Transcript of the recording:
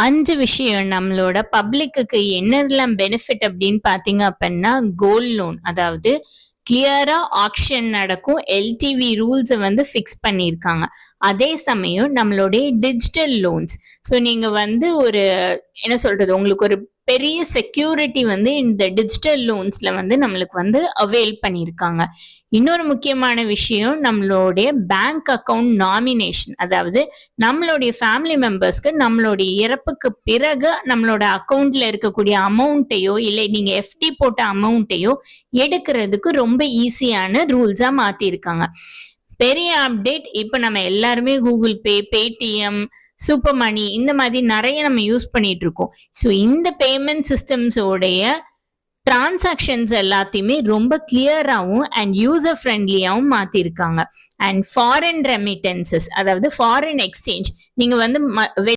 5 விஷயம் நம்மளோட பப்ளிக்குக்கு என்னெல்லாம் பெனிஃபிட் அப்படின்னு பார்த்தீங்க அப்படின்னா, கோல்ட் லோன். அதாவது கிளியரா ஆக்ஷன் நடக்கும். எல்டிவி ரூல்ஸ வந்து ஃபிக்ஸ் பண்ணியிருக்காங்க. அதே சமயம் நம்மளுடைய டிஜிட்டல் லோன்ஸ். ஸோ நீங்க வந்து ஒரு என்ன சொல்றது? உங்களுக்கு ஒரு பெரிய செக்யூரிட்டி வந்து இந்த டிஜிட்டல் லோன்ஸ்ல வந்து நம்மளுக்கு வந்து அவைல் பண்ணியிருக்காங்க. இன்னொரு முக்கியமான விஷயம் நம்மளுடைய பேங்க் அக்கவுண்ட் நாமினேஷன். அதாவது நம்மளுடைய ஃபேமிலி மெம்பர்ஸ்க்கு நம்மளுடைய இறப்புக்கு பிறகு நம்மளோட அக்கவுண்ட்ல இருக்கக்கூடிய அமௌண்ட்டையோ இல்லை நீங்க எஃப்டி போட்ட அமௌண்ட்டையோ எடுக்கிறதுக்கு ரொம்ப ஈஸியான ரூல்ஸா மாத்திருக்காங்க. பெரிய அப்டேட். இப்ப நம்ம எல்லாருமே Google Pay, Paytm, super money இந்த மாதிரி நிறைய நம்ம யூஸ் பண்ணிட்டு இருக்கோம். ஸோ இந்த பேமெண்ட் சிஸ்டம்ஸோடைய டிரான்சாக்ஷன்ஸ் எல்லாத்தையுமே ரொம்ப கிளியராகவும் அண்ட் யூசர் ஃப்ரெண்ட்லியாகவும் மாத்திருக்காங்க. அண்ட் ஃபாரின் ரெமிட்டன்சஸ், அதாவது ஃபாரின் எக்ஸ்சேஞ்ச். நீங்க வந்து